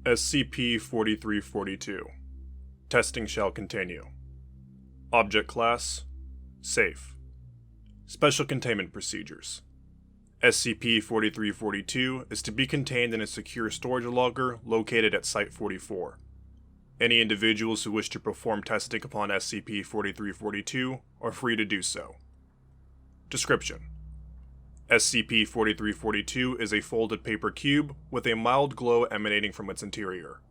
SCP-4342. Testing shall continue. Object Class: Safe. Special Containment Procedures. SCP-4342 is to be contained in a secure storage locker located at Site-44. Any individuals who wish to perform testing upon SCP-4342 are free to do so. Description: SCP-4342 is a folded paper cube with a mild glow emanating from its interior.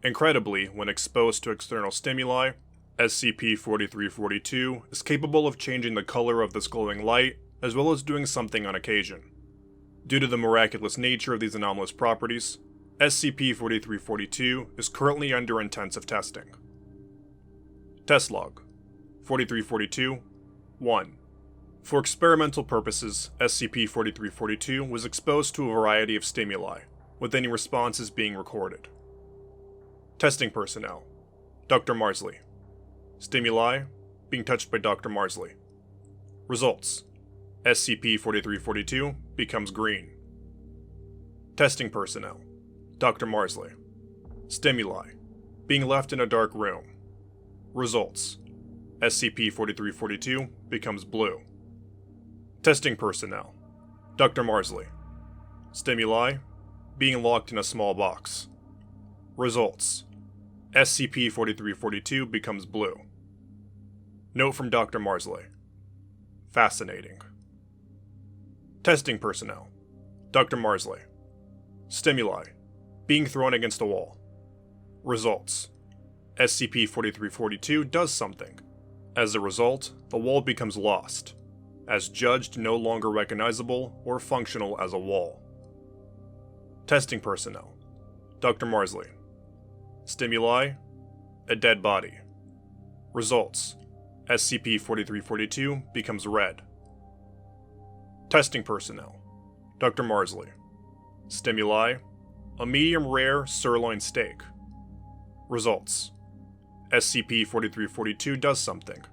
Incredibly, when exposed to external stimuli, SCP-4342 is capable of changing the color of this glowing light, as well as doing something on occasion. Due to the miraculous nature of these anomalous properties, SCP-4342 is currently under intensive testing. Test Log 4342-1. For experimental purposes, SCP-4342 was exposed to a variety of stimuli, with any responses being recorded. Testing Personnel: Dr. Marsley. Stimuli: being touched by Dr. Marsley. Results: SCP-4342 becomes green. Testing Personnel: Dr. Marsley. Stimuli: being left in a dark room. Results: SCP-4342 becomes blue. Testing Personnel: Dr. Marsley. Stimuli: being locked in a small box. Results: SCP-4342 becomes blue. Note from Dr. Marsley: fascinating. Testing Personnel: Dr. Marsley. Stimuli: being thrown against a wall. Results: SCP-4342 does something. As a result, the wall becomes lost, as judged no longer recognizable or functional as a wall. Testing Personnel: Dr. Marsley. Stimuli: a dead body. Results: SCP-4342 becomes red. Testing Personnel: Dr. Marsley. Stimuli: a medium-rare sirloin steak. Results: SCP-4342 does something.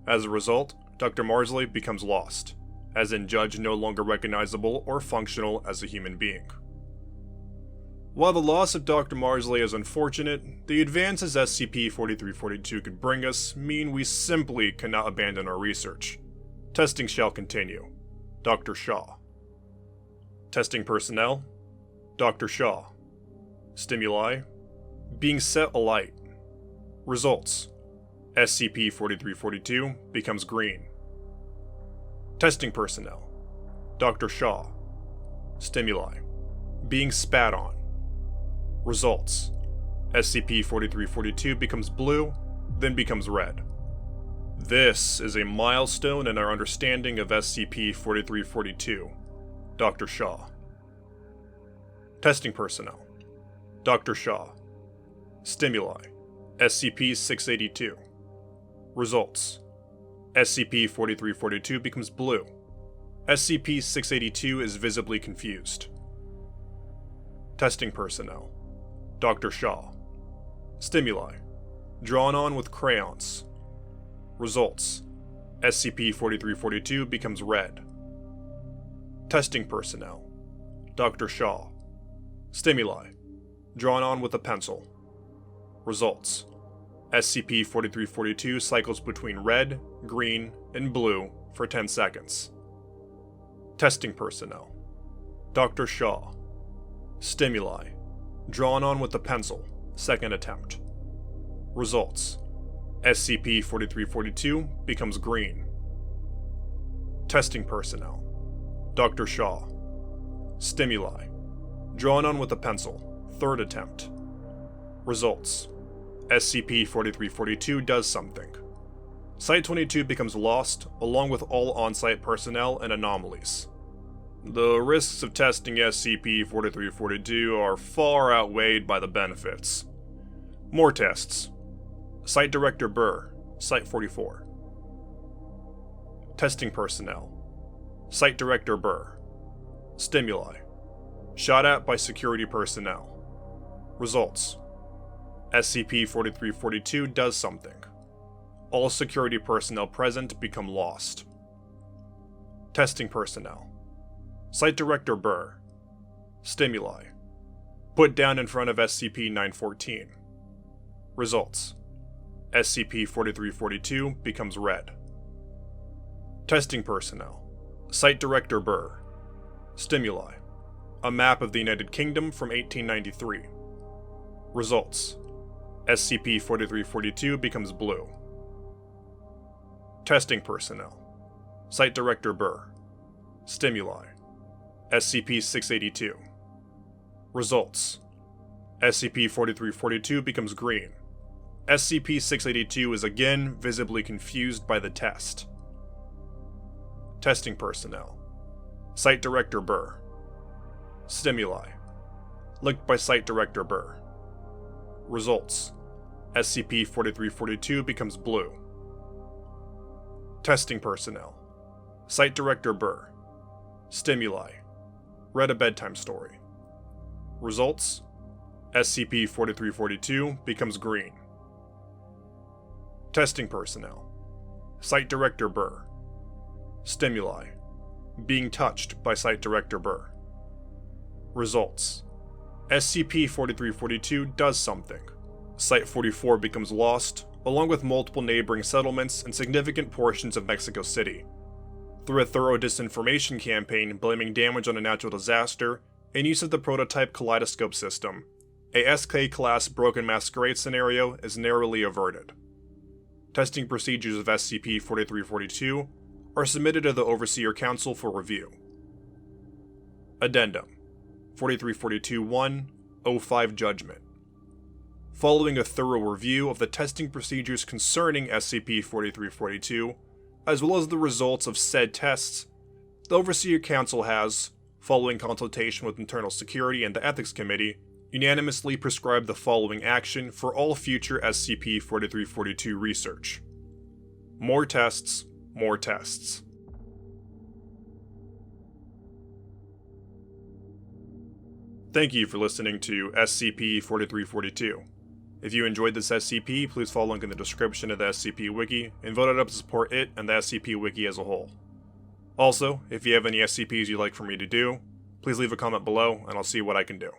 As a result, Dr. Marsley becomes lost, as in judged no longer recognizable or functional as a human being. While the loss of Dr. Marsley is unfortunate, the advances SCP-4342 could bring us mean we simply cannot abandon our research. Testing shall continue. Dr. Shaw. Testing Personnel: Dr. Shaw. Stimuli: being set alight. Results: SCP-4342 becomes green. Testing Personnel: Dr. Shaw. Stimuli: being spat on. Results: SCP-4342 becomes blue, then becomes red. This is a milestone in our understanding of SCP-4342. Dr. Shaw. Testing Personnel: Dr. Shaw. Stimuli: SCP-682. Results: SCP-4342 becomes blue. SCP-682 is visibly confused. Testing Personnel: Dr. Shaw. Stimuli: drawn on with crayons. Results: SCP-4342 becomes red. Testing Personnel: Dr. Shaw. Stimuli: drawn on with a pencil. Results: SCP-4342 cycles between red, green, and blue for 10 seconds. Testing Personnel: Dr. Shaw. Stimuli: drawn on with a pencil, second attempt. Results: SCP-4342 becomes green. Testing Personnel: Dr. Shaw. Stimuli: drawn on with a pencil, third attempt. Results: SCP-4342 does something. Site-22 becomes lost, along with all on-site personnel and anomalies. The risks of testing SCP-4342 are far outweighed by the benefits. More tests. Site Director Burr, Site-44. Testing Personnel: Site Director Burr. Stimuli: shot at by security personnel. Results: SCP-4342 does something. All security personnel present become lost. Testing Personnel: Site Director Burr. Stimuli: Put down in front of SCP-914. Results: SCP-4342 becomes red. Testing personnel. Site Director Burr. Stimuli: a map of the United Kingdom from 1893. Results: SCP-4342 becomes blue. Testing personnel. Site Director Burr. Stimuli: SCP-682. Results: SCP-4342 becomes green. SCP-682 is again visibly confused by the test. Testing personnel. Site Director Burr. Stimuli: licked by Site Director Burr. Results: SCP-4342 becomes blue. Testing personnel. Site Director Burr. Stimuli: read a bedtime story. Results: SCP-4342 becomes green. Testing personnel. Site Director Burr. Stimuli: being touched by Site Director Burr. Results: SCP-4342 does something. Site-44 becomes lost, along with multiple neighboring settlements and significant portions of Mexico City. Through a thorough disinformation campaign blaming damage on a natural disaster and use of the prototype kaleidoscope system, a SK-class broken masquerade scenario is narrowly averted. Testing procedures of SCP-4342 are submitted to the Overseer Council for review. Addendum 4342-1-05 Judgment. Following a thorough review of the testing procedures concerning SCP-4342, as well as the results of said tests, the Overseer Council has, following consultation with Internal Security and the Ethics Committee, unanimously prescribed the following action for all future SCP-4342 research. More tests, more tests. Thank you for listening to SCP-4342. If you enjoyed this SCP, please follow the link in the description of the SCP Wiki and vote it up to support it and the SCP Wiki as a whole. Also, if you have any SCPs you'd like for me to do, please leave a comment below and I'll see what I can do.